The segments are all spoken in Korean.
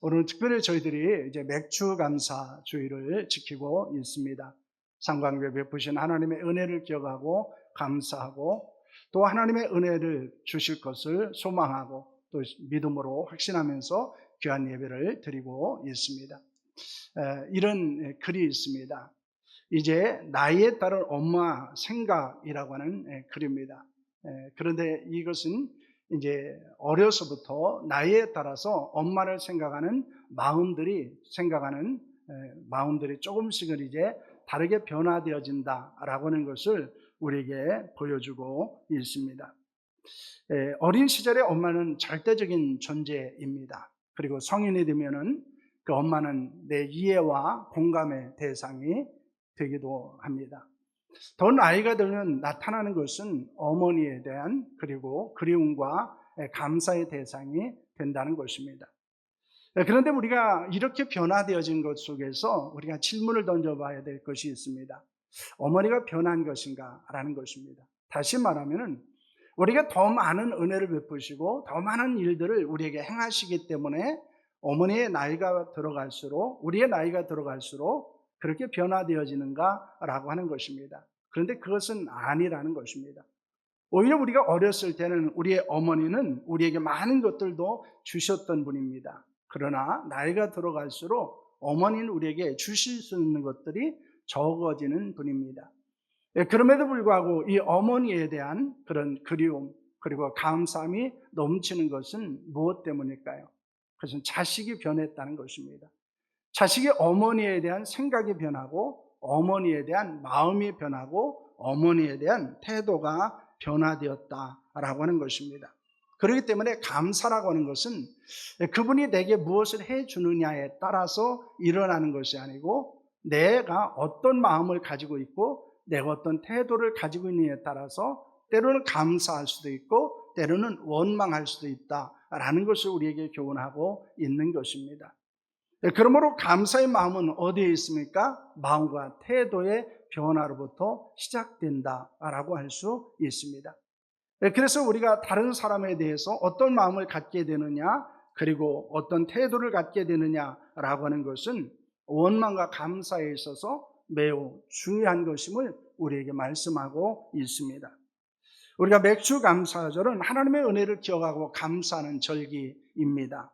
오늘 특별히 저희들이 이제 맥주 감사 주일을 지키고 있습니다. 상관교회 베푸신 하나님의 은혜를 기억하고 감사하고 또 하나님의 은혜를 주실 것을 소망하고 또 믿음으로 확신하면서 귀한 예배를 드리고 있습니다. 이런 글이 있습니다. 이제 나이에 따른 엄마 생각이라고 하는 글입니다. 그런데 이것은 이제 어려서부터 나이에 따라서 엄마를 생각하는 마음들이 조금씩은 이제 다르게 변화되어진다라고 하는 것을 우리에게 보여주고 있습니다. 어린 시절의 엄마는 절대적인 존재입니다. 그리고 성인이 되면은 그 엄마는 내 이해와 공감의 대상이 되기도 합니다. 더 나이가 들면 나타나는 것은 어머니에 대한 그리고 그리움과 감사의 대상이 된다는 것입니다. 그런데 우리가 이렇게 변화되어진 것 속에서 우리가 질문을 던져봐야 될 것이 있습니다. 어머니가 변한 것인가? 라는 것입니다. 다시 말하면 우리가 더 많은 은혜를 베푸시고 더 많은 일들을 우리에게 행하시기 때문에 어머니의 나이가 들어갈수록 우리의 나이가 들어갈수록 그렇게 변화되어지는가라고 하는 것입니다. 그런데 그것은 아니라는 것입니다. 오히려 우리가 어렸을 때는 우리의 어머니는 우리에게 많은 것들도 주셨던 분입니다. 그러나 나이가 들어갈수록 어머니는 우리에게 주실 수 있는 것들이 적어지는 분입니다. 그럼에도 불구하고 이 어머니에 대한 그런 그리움 그리고 감사함이 넘치는 것은 무엇 때문일까요? 그것은 자식이 변했다는 것입니다. 자식이 어머니에 대한 생각이 변하고 어머니에 대한 마음이 변하고 어머니에 대한 태도가 변화되었다라고 하는 것입니다. 그렇기 때문에 감사라고 하는 것은 그분이 내게 무엇을 해주느냐에 따라서 일어나는 것이 아니고 내가 어떤 마음을 가지고 있고 내가 어떤 태도를 가지고 있느냐에 따라서 때로는 감사할 수도 있고 때로는 원망할 수도 있다라는 것을 우리에게 교훈하고 있는 것입니다. 그러므로 감사의 마음은 어디에 있습니까? 마음과 태도의 변화로부터 시작된다라고 할 수 있습니다. 그래서 우리가 다른 사람에 대해서 어떤 마음을 갖게 되느냐 그리고 어떤 태도를 갖게 되느냐라고 하는 것은 원망과 감사에 있어서 매우 중요한 것임을 우리에게 말씀하고 있습니다. 우리가 맥주 감사절은 하나님의 은혜를 기억하고 감사하는 절기입니다.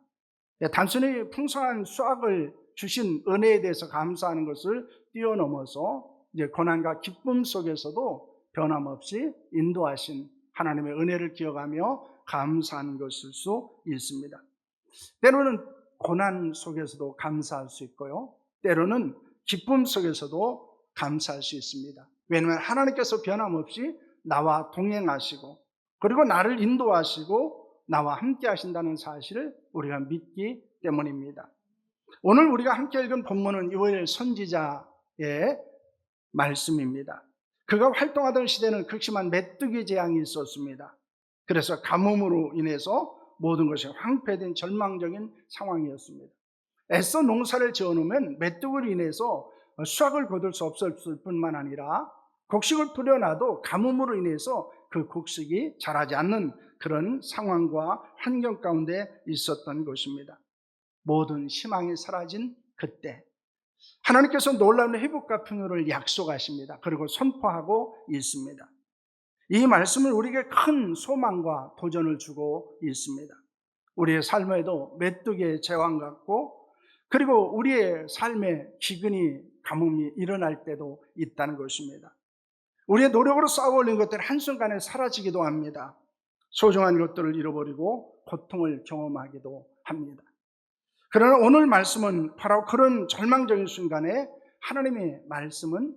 단순히 풍성한 수확을 주신 은혜에 대해서 감사하는 것을 뛰어넘어서 이제 고난과 기쁨 속에서도 변함없이 인도하신 하나님의 은혜를 기억하며 감사하는 것일 수 있습니다. 때로는 고난 속에서도 감사할 수 있고요. 때로는 기쁨 속에서도 감사할 수 있습니다. 왜냐하면 하나님께서 변함없이 나와 동행하시고 그리고 나를 인도하시고 나와 함께 하신다는 사실을 우리가 믿기 때문입니다. 오늘 우리가 함께 읽은 본문은 요엘 선지자의 말씀입니다. 그가 활동하던 시대는 극심한 메뚜기 재앙이 있었습니다. 그래서 가뭄으로 인해서 모든 것이 황폐된 절망적인 상황이었습니다. 애써 농사를 지어놓으면 메뚜기로 인해서 수확을 거둘 수 없었을 뿐만 아니라 곡식을 뿌려놔도 가뭄으로 인해서 그 곡식이 자라지 않는 그런 상황과 환경 가운데 있었던 것입니다. 모든 희망이 사라진 그때 하나님께서 놀라운 회복과 풍요를 약속하십니다. 그리고 선포하고 있습니다. 이 말씀은 우리에게 큰 소망과 도전을 주고 있습니다. 우리의 삶에도 메뚜기의 제왕 같고 그리고 우리의 삶에 기근이 가뭄이 일어날 때도 있다는 것입니다. 우리의 노력으로 쌓아올린 것들이 한순간에 사라지기도 합니다. 소중한 것들을 잃어버리고 고통을 경험하기도 합니다. 그러나 오늘 말씀은 바로 그런 절망적인 순간에 하나님의 말씀은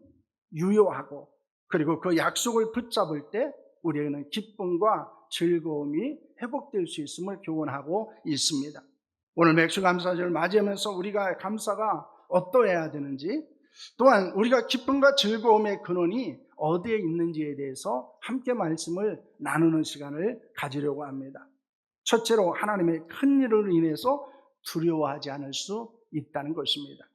유효하고 그리고 그 약속을 붙잡을 때 우리에게는 기쁨과 즐거움이 회복될 수 있음을 교훈하고 있습니다. 오늘 맥주감사절을 맞이하면서 우리가 감사가 어떠해야 되는지 또한 우리가 기쁨과 즐거움의 근원이 어디에 있는지에 대해서 함께 말씀을 나누는 시간을 가지려고 합니다. 첫째로 하나님의 큰 일을 인해서 두려워하지 않을 수 있다는 것입니다.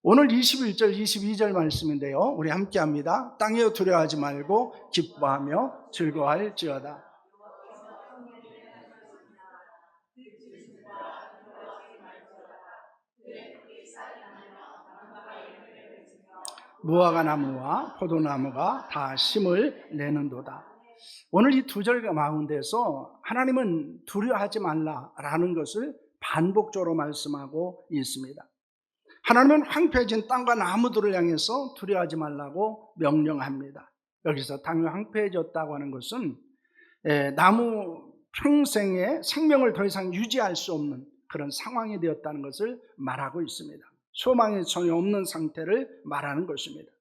오늘 21절, 22절 말씀인데요. 우리 함께 합니다. 땅이여 두려워하지 말고 기뻐하며 즐거워할지어다. 무화과 나무와 포도나무가 다 심을 내는도다. 오늘 이 두 절 가운데서 하나님은 두려워하지 말라라는 것을 반복적으로 말씀하고 있습니다. 하나님은 황폐해진 땅과 나무들을 향해서 두려워하지 말라고 명령합니다. 여기서 당연히 황폐해졌다고 하는 것은 나무 평생의 생명을 더 이상 유지할 수 없는 그런 상황이 되었다는 것을 말하고 있습니다. 소망이 전혀 없는 상태를 말하는 것입니다.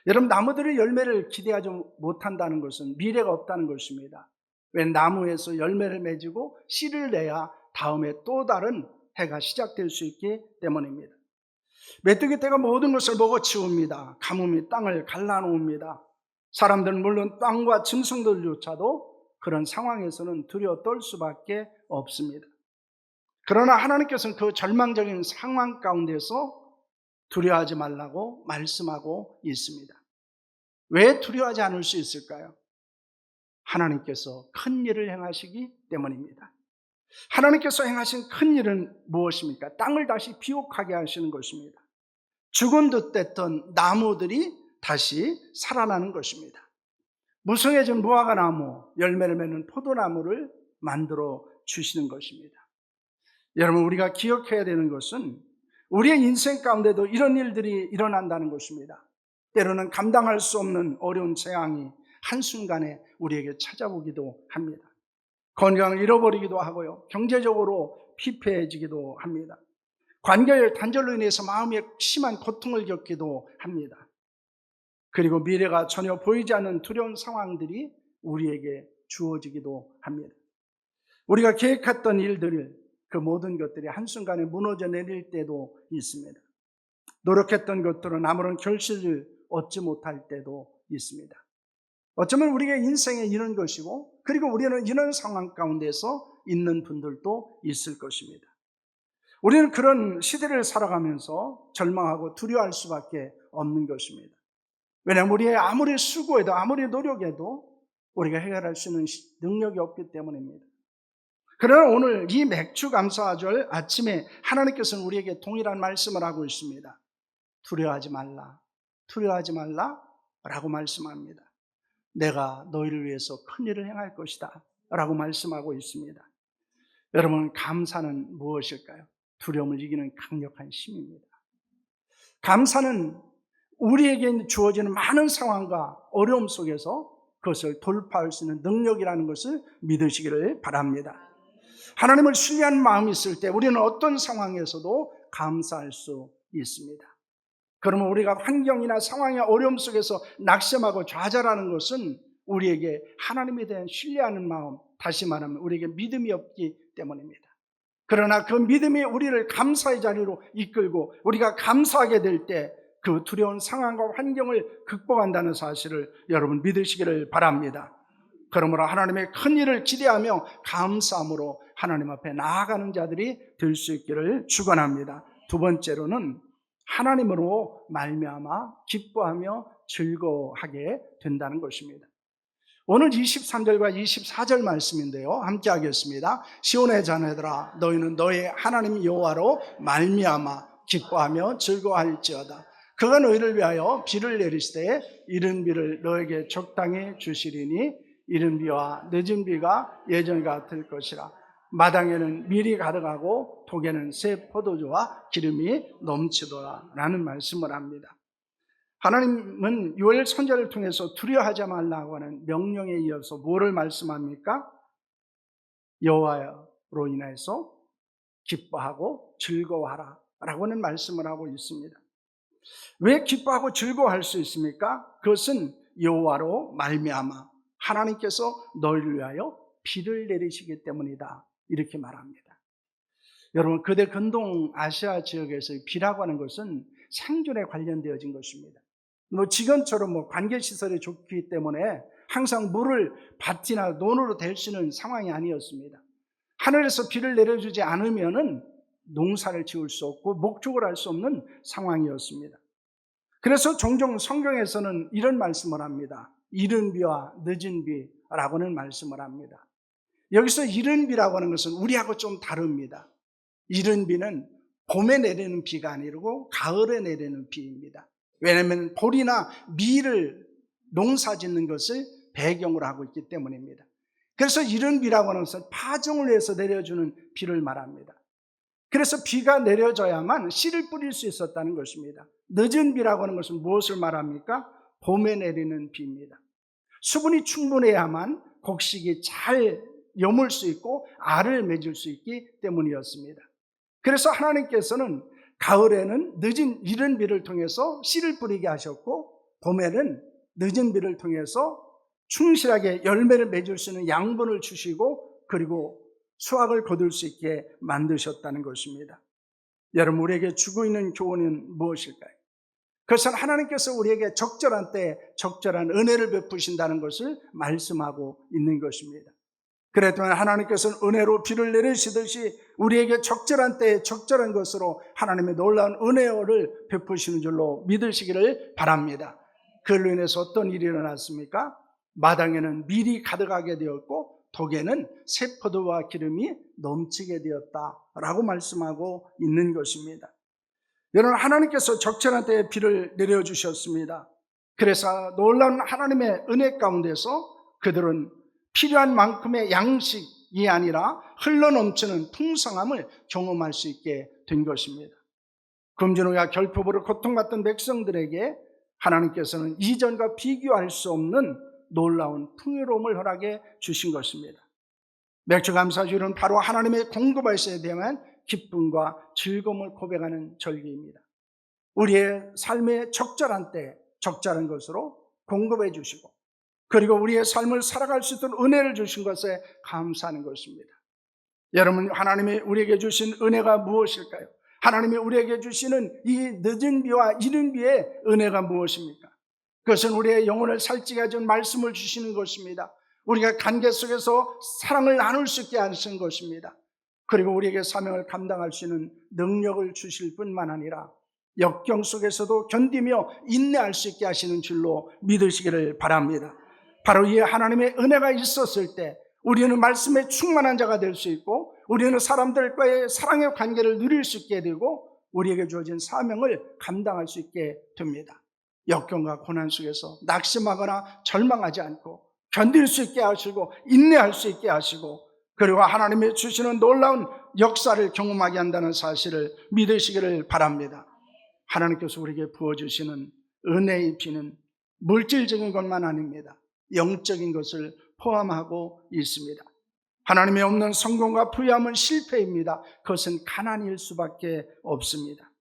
여러분, 나무들이 열매를 기대하지 못한다는 것은 미래가 없다는 것입니다. 왜? 나무에서 열매를 맺고 씨를 내야 다음에 또 다른 해가 시작될 수 있기 때문입니다. 메뚜기 떼가 모든 것을 먹어치웁니다. 가뭄이 땅을 갈라놓습니다. 사람들은 물론 땅과 짐승들조차도 그런 상황에서는 두려워 떨 수밖에 없습니다. 그러나 하나님께서는 그 절망적인 상황 가운데서 두려워하지 말라고 말씀하고 있습니다. 왜 두려워하지 않을 수 있을까요? 하나님께서 큰 일을 행하시기 때문입니다. 하나님께서 행하신 큰 일은 무엇입니까? 땅을 다시 비옥하게 하시는 것입니다. 죽은 듯 됐던 나무들이 다시 살아나는 것입니다. 무성해진 무화과 나무, 열매를 맺는 포도나무를 만들어 주시는 것입니다. 여러분, 우리가 기억해야 되는 것은 우리의 인생 가운데도 이런 일들이 일어난다는 것입니다. 때로는 감당할 수 없는 어려운 재앙이 한순간에 우리에게 찾아오기도 합니다. 건강을 잃어버리기도 하고요. 경제적으로 피폐해지기도 합니다. 관계의 단절로 인해서 마음에 심한 고통을 겪기도 합니다. 그리고 미래가 전혀 보이지 않는 두려운 상황들이 우리에게 주어지기도 합니다. 우리가 계획했던 일들을, 그 모든 것들이 한순간에 무너져 내릴 때도 있습니다. 노력했던 것들은 아무런 결실을 얻지 못할 때도 있습니다. 어쩌면 우리의 인생에 이런 것이고, 그리고 우리는 이런 상황 가운데서 있는 분들도 있을 것입니다. 우리는 그런 시대를 살아가면서 절망하고 두려워할 수밖에 없는 것입니다. 왜냐하면 우리의 아무리 수고해도 아무리 노력해도 우리가 해결할 수 있는 능력이 없기 때문입니다. 그러나 오늘 이 맥주 감사절 아침에 하나님께서는 우리에게 동일한 말씀을 하고 있습니다. 두려워하지 말라, 두려워하지 말라 라고 말씀합니다. 내가 너희를 위해서 큰 일을 행할 것이다 라고 말씀하고 있습니다. 여러분, 감사는 무엇일까요? 두려움을 이기는 강력한 힘입니다. 감사는 우리에게 주어지는 많은 상황과 어려움 속에서 그것을 돌파할 수 있는 능력이라는 것을 믿으시기를 바랍니다. 하나님을 신뢰하는 마음이 있을 때 우리는 어떤 상황에서도 감사할 수 있습니다. 그러면 우리가 환경이나 상황의 어려움 속에서 낙심하고 좌절하는 것은 우리에게 하나님에 대한 신뢰하는 마음, 다시 말하면 우리에게 믿음이 없기 때문입니다. 그러나 그 믿음이 우리를 감사의 자리로 이끌고 우리가 감사하게 될 때 그 두려운 상황과 환경을 극복한다는 사실을 여러분 믿으시기를 바랍니다. 그러므로 하나님의 큰 일을 기대하며 감사함으로 하나님 앞에 나아가는 자들이 될 수 있기를 축원합니다. 두 번째로는 하나님으로 말미암아 기뻐하며 즐거워하게 된다는 것입니다. 오늘 23절과 24절 말씀인데요, 함께 하겠습니다. 시온의 자녀들아, 너희는 너희 하나님 여호와로 말미암아 기뻐하며 즐거워할지어다. 그가 너희를 위하여 비를 내리시되 이른 비를 너에게 적당히 주시리니 이른 비와 늦은 비가 예전 같을 것이라. 마당에는 밀이 가득하고 독에는 새 포도주와 기름이 넘치도다 라는 말씀을 합니다. 하나님은 요엘 선지자를 통해서 두려워하지 말라고 하는 명령에 이어서 뭐를 말씀합니까? 여호와로 인해서 기뻐하고 즐거워하라 라고 하는 말씀을 하고 있습니다. 왜 기뻐하고 즐거워할 수 있습니까? 그것은 여호와로 말미암아 하나님께서 너희를 위하여 비를 내리시기 때문이다, 이렇게 말합니다. 여러분, 그대 근동 아시아 지역에서의 비라고 하는 것은 생존에 관련되어진 것입니다. 지금처럼 관계시설이 좋기 때문에 항상 물을 밭이나 논으로 댈 수 있는 상황이 아니었습니다. 하늘에서 비를 내려주지 않으면은 농사를 지을 수 없고 목축을 할 수 없는 상황이었습니다. 그래서 종종 성경에서는 이런 말씀을 합니다. 이른 비와 늦은 비라고는 말씀을 합니다. 여기서 이른 비라고 하는 것은 우리하고 좀 다릅니다. 이른 비는 봄에 내리는 비가 아니고 가을에 내리는 비입니다. 왜냐하면 보리나 밀을 농사 짓는 것을 배경으로 하고 있기 때문입니다. 그래서 이런 비라고 하는 것은 파종을 위해서 내려주는 비를 말합니다. 그래서 비가 내려져야만 씨를 뿌릴 수 있었다는 것입니다. 늦은 비라고 하는 것은 무엇을 말합니까? 봄에 내리는 비입니다. 수분이 충분해야만 곡식이 잘 여물 수 있고 알을 맺을 수 있기 때문이었습니다. 그래서 하나님께서는 가을에는 이른 비를 통해서 씨를 뿌리게 하셨고, 봄에는 늦은 비를 통해서 충실하게 열매를 맺을 수 있는 양분을 주시고, 그리고 수확을 거둘 수 있게 만드셨다는 것입니다. 여러분, 우리에게 주고 있는 교훈은 무엇일까요? 그것은 하나님께서 우리에게 적절한 때에 적절한 은혜를 베푸신다는 것을 말씀하고 있는 것입니다. 그랬더니 하나님께서는 은혜로 비를 내리시듯이 우리에게 적절한 때에 적절한 것으로 하나님의 놀라운 은혜를 베푸시는 줄로 믿으시기를 바랍니다. 그로 인해서 어떤 일이 일어났습니까? 마당에는 밀이 가득하게 되었고 독에는 새 포도와 기름이 넘치게 되었다라고 말씀하고 있는 것입니다. 여러분, 하나님께서 적절한 때에 비를 내려주셨습니다. 그래서 놀라운 하나님의 은혜 가운데서 그들은 필요한 만큼의 양식이 아니라 흘러넘치는 풍성함을 경험할 수 있게 된 것입니다. 금진후와 결핍으로 고통받던 백성들에게 하나님께서는 이전과 비교할 수 없는 놀라운 풍요로움을 허락해 주신 것입니다. 맥주감사주일은 바로 하나님의 공급하심에 대한 기쁨과 즐거움을 고백하는 절기입니다. 우리의 삶의 적절한 때 적절한 것으로 공급해 주시고, 그리고 우리의 삶을 살아갈 수 있도록 은혜를 주신 것에 감사하는 것입니다. 여러분, 하나님이 우리에게 주신 은혜가 무엇일까요? 하나님이 우리에게 주시는 이 늦은 비와 이른 비의 은혜가 무엇입니까? 그것은 우리의 영혼을 살찌게 해준 말씀을 주시는 것입니다. 우리가 관계 속에서 사랑을 나눌 수 있게 하시는 것입니다. 그리고 우리에게 사명을 감당할 수 있는 능력을 주실 뿐만 아니라 역경 속에서도 견디며 인내할 수 있게 하시는 줄로 믿으시기를 바랍니다. 바로 이 하나님의 은혜가 있었을 때 우리는 말씀에 충만한 자가 될 수 있고, 우리는 사람들과의 사랑의 관계를 누릴 수 있게 되고, 우리에게 주어진 사명을 감당할 수 있게 됩니다. 역경과 고난 속에서 낙심하거나 절망하지 않고 견딜 수 있게 하시고 인내할 수 있게 하시고, 그리고 하나님이 주시는 놀라운 역사를 경험하게 한다는 사실을 믿으시기를 바랍니다. 하나님께서 우리에게 부어주시는 은혜의 비는 물질적인 것만 아닙니다. 영적인 것을 포함하고 있습니다. 하나님이 없는 성공과 부유함은 실패입니다. 그것은 가난일 수밖에 없습니다.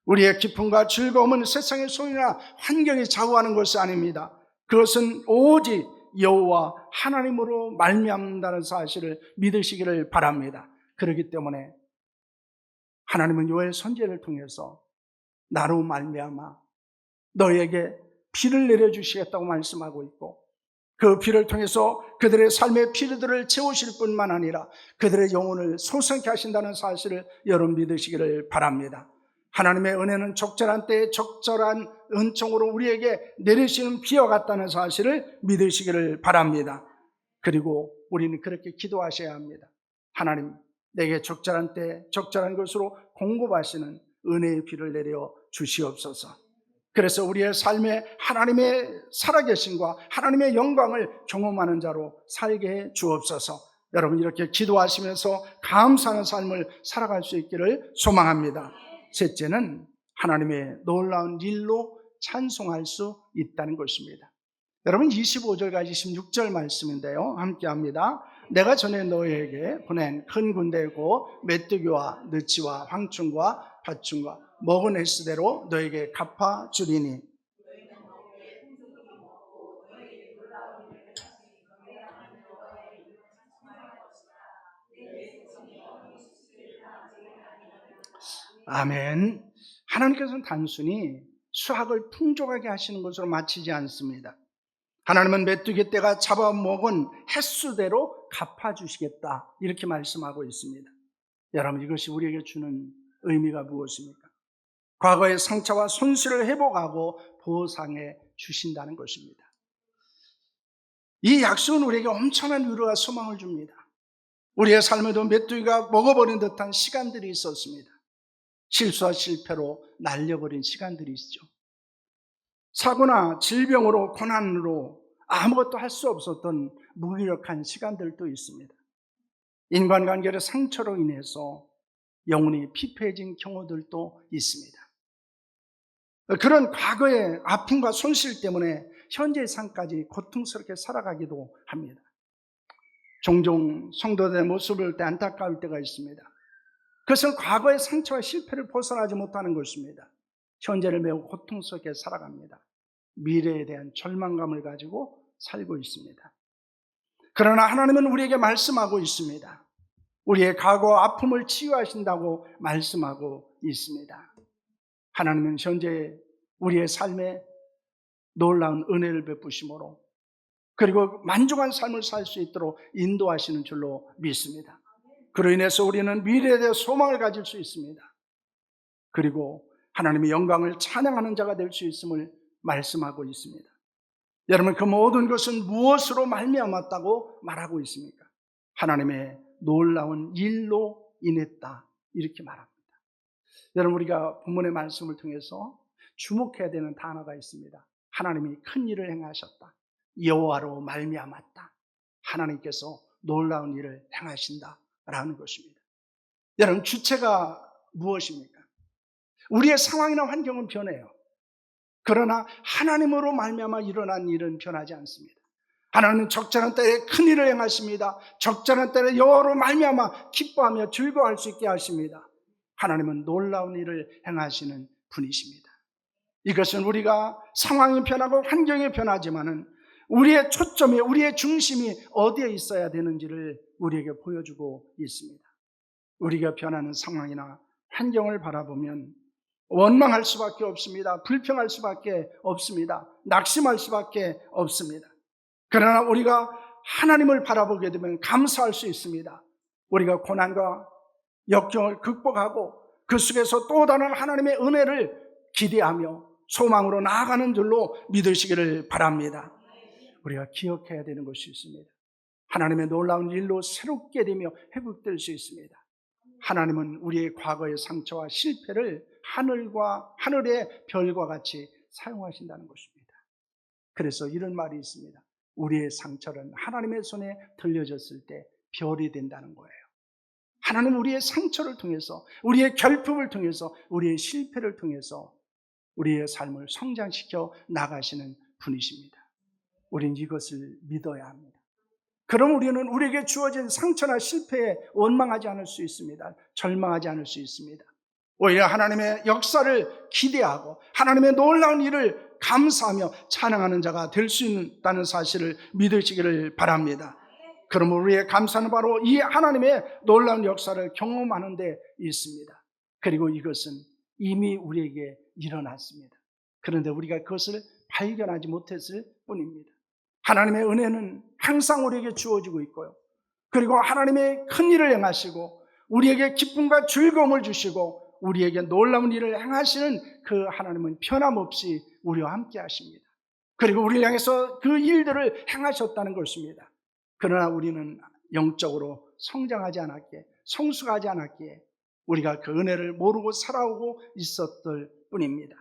우리의 기쁨과 즐거움은 세상의 소유나 환경이 좌우하는 것이 아닙니다. 그것은 오직 여호와 하나님으로 말미암는다는 사실을 믿으시기를 바랍니다. 그렇기 때문에 하나님은 요엘 선지자를 통해서 나로 말미암아 너희에게 비를 내려주시겠다고 말씀하고 있고, 그 비를 통해서 그들의 삶의 필요들을 채우실 뿐만 아니라 그들의 영혼을 소성케 하신다는 사실을 여러분 믿으시기를 바랍니다. 하나님의 은혜는 적절한 때에 적절한 은총으로 우리에게 내리시는 비와 같다는 사실을 믿으시기를 바랍니다. 그리고 우리는 그렇게 기도하셔야 합니다. 하나님, 내게 적절한 때 적절한 것으로 공급하시는 은혜의 비를 내려 주시옵소서. 그래서 우리의 삶에 하나님의 살아계심과 하나님의 영광을 경험하는 자로 살게 해 주옵소서. 여러분, 이렇게 기도하시면서 감사하는 삶을 살아갈 수 있기를 소망합니다. 셋째는 하나님의 놀라운 일로 찬송할 수 있다는 것입니다. 여러분, 25절까지 26절 말씀인데요, 함께 합니다. 내가 전에 너희에게 보낸 큰 군대고 메뚜기와 느치와 황충과 팥충과 먹은 횟수대로 너에게 갚아주리니. 아멘. 하나님께서는 단순히 수확을 풍족하게 하시는 것으로 마치지 않습니다. 하나님은 메뚜기 떼가 잡아먹은 횟수대로 갚아주시겠다, 이렇게 말씀하고 있습니다. 여러분, 이것이 우리에게 주는 의미가 무엇입니까? 과거의 상처와 손실을 회복하고 보상해 주신다는 것입니다. 이 약속은 우리에게 엄청난 위로와 소망을 줍니다. 우리의 삶에도 메뚜기가 먹어버린 듯한 시간들이 있었습니다. 실수와 실패로 날려버린 시간들이 있죠. 사고나 질병으로 고난으로 아무것도 할 수 없었던 무기력한 시간들도 있습니다. 인간관계의 상처로 인해서 영혼이 피폐해진 경우들도 있습니다. 그런 과거의 아픔과 손실 때문에 현재의 삶까지 고통스럽게 살아가기도 합니다. 종종 성도들의 모습을 볼 때 안타까울 때가 있습니다. 그것은 과거의 상처와 실패를 벗어나지 못하는 것입니다. 현재를 매우 고통스럽게 살아갑니다. 미래에 대한 절망감을 가지고 살고 있습니다. 그러나 하나님은 우리에게 말씀하고 있습니다. 우리의 과거 아픔을 치유하신다고 말씀하고 있습니다. 하나님은 현재 우리의 삶에 놀라운 은혜를 베푸심으로 그리고 만족한 삶을 살 수 있도록 인도하시는 줄로 믿습니다. 그로 인해서 우리는 미래에 대해 소망을 가질 수 있습니다. 그리고 하나님의 영광을 찬양하는 자가 될 수 있음을 말씀하고 있습니다. 여러분, 그 모든 것은 무엇으로 말미암았다고 말하고 있습니까? 하나님의 놀라운 일로 인했다, 이렇게 말합니다. 여러분, 우리가 본문의 말씀을 통해서 주목해야 되는 단어가 있습니다. 하나님이 큰 일을 행하셨다. 여호와로 말미암았다. 하나님께서 놀라운 일을 행하신다라는 것입니다. 여러분, 주체가 무엇입니까? 우리의 상황이나 환경은 변해요. 그러나 하나님으로 말미암아 일어난 일은 변하지 않습니다. 하나님은 적절한 때에 큰 일을 행하십니다. 적절한 때에 여호와로 말미암아 기뻐하며 즐거워할 수 있게 하십니다. 하나님은 놀라운 일을 행하시는 분이십니다. 이것은 우리가 상황이 변하고 환경이 변하지만은 우리의 초점이, 우리의 중심이 어디에 있어야 되는지를 우리에게 보여주고 있습니다. 우리가 변하는 상황이나 환경을 바라보면 원망할 수밖에 없습니다. 불평할 수밖에 없습니다. 낙심할 수밖에 없습니다. 그러나 우리가 하나님을 바라보게 되면 감사할 수 있습니다. 우리가 고난과 역경을 극복하고 그 속에서 또 다른 하나님의 은혜를 기대하며 소망으로 나아가는 줄로 믿으시기를 바랍니다. 우리가 기억해야 되는 것이 있습니다. 하나님의 놀라운 일로 새롭게 되며 회복될 수 있습니다. 하나님은 우리의 과거의 상처와 실패를 하늘의 별과 같이 사용하신다는 것입니다. 그래서 이런 말이 있습니다. 우리의 상처는 하나님의 손에 들려졌을 때 별이 된다는 거예요. 하나님은 우리의 상처를 통해서, 우리의 결핍을 통해서, 우리의 실패를 통해서 우리의 삶을 성장시켜 나가시는 분이십니다. 우리는 이것을 믿어야 합니다. 그럼 우리는 우리에게 주어진 상처나 실패에 원망하지 않을 수 있습니다. 절망하지 않을 수 있습니다. 오히려 하나님의 역사를 기대하고 하나님의 놀라운 일을 감사하며 찬양하는 자가 될 수 있다는 사실을 믿으시기를 바랍니다. 그럼 우리의 감사는 바로 이 하나님의 놀라운 역사를 경험하는 데 있습니다. 그리고 이것은 이미 우리에게 일어났습니다. 그런데 우리가 그것을 발견하지 못했을 뿐입니다. 하나님의 은혜는 항상 우리에게 주어지고 있고요. 그리고 하나님의 큰 일을 행하시고 우리에게 기쁨과 즐거움을 주시고 우리에게 놀라운 일을 행하시는 그 하나님은 변함없이 우리와 함께 하십니다. 그리고 우리를 향해서 그 일들을 행하셨다는 것입니다. 그러나 우리는 영적으로 성장하지 않았기에, 성숙하지 않았기에 우리가 그 은혜를 모르고 살아오고 있었을 뿐입니다.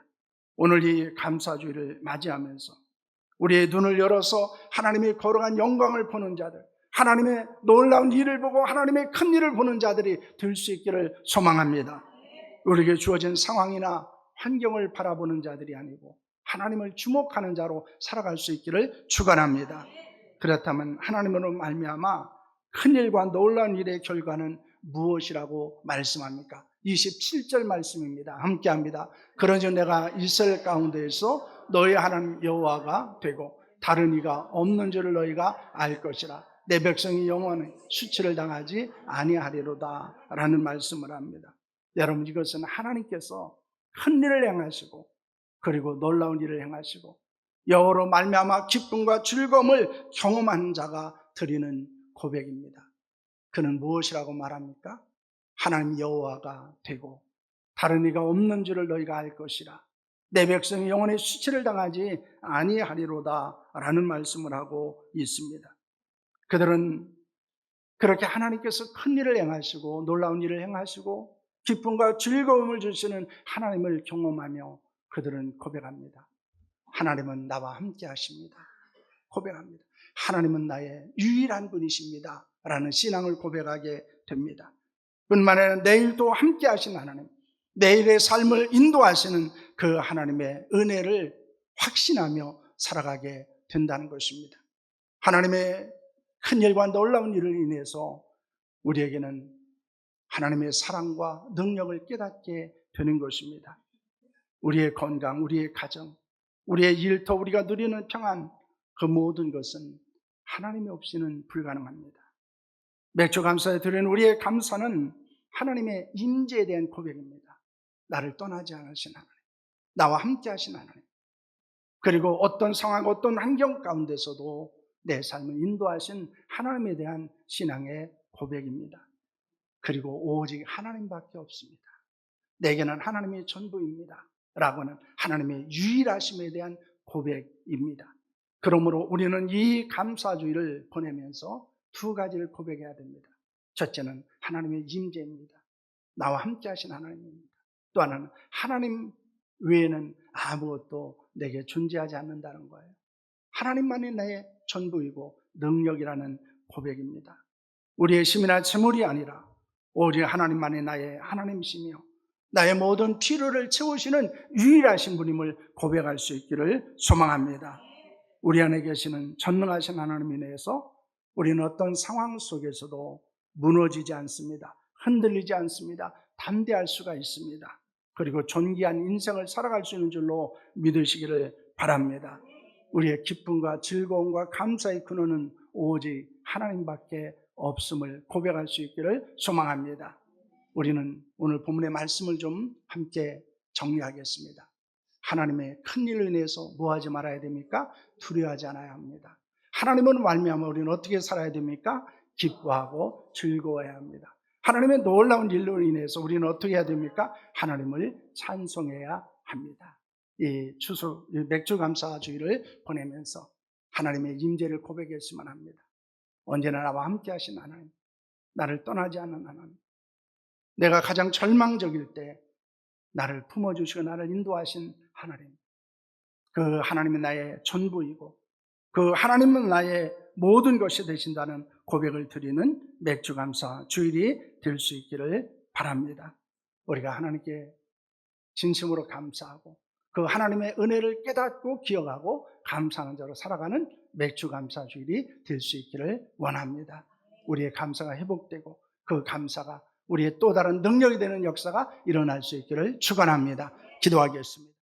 오늘 이 감사주일을 맞이하면서 우리의 눈을 열어서 하나님이 걸어간 영광을 보는 자들, 하나님의 놀라운 일을 보고 하나님의 큰 일을 보는 자들이 될 수 있기를 소망합니다. 우리에게 주어진 상황이나 환경을 바라보는 자들이 아니고 하나님을 주목하는 자로 살아갈 수 있기를 축원합니다. 그렇다면 하나님으로 말미암아 큰 일과 놀라운 일의 결과는 무엇이라고 말씀합니까? 27절 말씀입니다. 함께합니다. 그러므로 내가 이스라엘 가운데에서 너희 하나님 여호와가 되고 다른 이가 없는 줄을 너희가 알 것이라. 내 백성이 영원히 수치를 당하지 아니하리로다 라는 말씀을 합니다. 여러분, 이것은 하나님께서 큰 일을 행하시고 그리고 놀라운 일을 행하시고 여호와로 말미암아 기쁨과 즐거움을 경험하는 자가 드리는 고백입니다. 그는 무엇이라고 말합니까? 하나님 여호와가 되고 다른 이가 없는 줄을 너희가 알 것이라. 내 백성이 영원히 수치를 당하지 아니하리로다 라는 말씀을 하고 있습니다. 그들은 그렇게 하나님께서 큰 일을 행하시고 놀라운 일을 행하시고 기쁨과 즐거움을 주시는 하나님을 경험하며 그들은 고백합니다. 하나님은 나와 함께 하십니다. 고백합니다. 하나님은 나의 유일한 분이십니다. 라는 신앙을 고백하게 됩니다. 뿐만 아니라 내일도 함께 하신 하나님, 내일의 삶을 인도하시는 그 하나님의 은혜를 확신하며 살아가게 된다는 것입니다. 하나님의 큰 일과 놀라운 일을 인해서 우리에게는 하나님의 사랑과 능력을 깨닫게 되는 것입니다. 우리의 건강, 우리의 가정, 우리의 일터, 우리가 누리는 평안, 그 모든 것은 하나님이 없이는 불가능합니다. 맥주 감사에 드리는 우리의 감사는 하나님의 임재에 대한 고백입니다. 나를 떠나지 않으신 하나님, 나와 함께 하신 하나님, 그리고 어떤 상황, 어떤 환경 가운데서도 내 삶을 인도하신 하나님에 대한 신앙의 고백입니다. 그리고 오직 하나님밖에 없습니다. 내게는 하나님이 전부입니다. 라고는 하나님의 유일하심에 대한 고백입니다. 그러므로 우리는 이 감사주의를 보내면서 두 가지를 고백해야 됩니다. 첫째는 하나님의 임재입니다. 나와 함께 하신 하나님입니다. 또 하나는 하나님 외에는 아무것도 내게 존재하지 않는다는 거예요. 하나님만이 나의 전부이고 능력이라는 고백입니다. 우리의 힘이나 재물이 아니라 오직 하나님만이 나의 하나님이시며 나의 모든 필요를 채우시는 유일하신 분임을 고백할 수 있기를 소망합니다. 우리 안에 계시는 전능하신 하나님 인해서 우리는 어떤 상황 속에서도 무너지지 않습니다. 흔들리지 않습니다. 담대할 수가 있습니다. 그리고 존귀한 인생을 살아갈 수 있는 줄로 믿으시기를 바랍니다. 우리의 기쁨과 즐거움과 감사의 근원은 오직 하나님밖에 없음을 고백할 수 있기를 소망합니다. 우리는 오늘 본문의 말씀을 좀 함께 정리하겠습니다. 하나님의 큰 일을 인해서 뭐 하지 말아야 됩니까? 두려워하지 않아야 합니다. 하나님은 말미암아 우리는 어떻게 살아야 됩니까? 기뻐하고 즐거워해야 합니다. 하나님의 놀라운 일로 인해서 우리는 어떻게 해야 됩니까? 하나님을 찬송해야 합니다. 이 맥주 감사주의를 보내면서 하나님의 임재를 고백했으면 합니다. 언제나 나와 함께 하신 하나님, 나를 떠나지 않는 하나님, 내가 가장 절망적일 때 나를 품어주시고 나를 인도하신 하나님, 그 하나님은 나의 전부이고 그 하나님은 나의 모든 것이 되신다는 고백을 드리는 맥주 감사 주일이 될 수 있기를 바랍니다. 우리가 하나님께 진심으로 감사하고 그 하나님의 은혜를 깨닫고 기억하고 감사하는 자로 살아가는 맥주 감사 주일이 될 수 있기를 원합니다. 우리의 감사가 회복되고 그 감사가 우리의 또 다른 능력이 되는 역사가 일어날 수 있기를 축원합니다. 기도하겠습니다.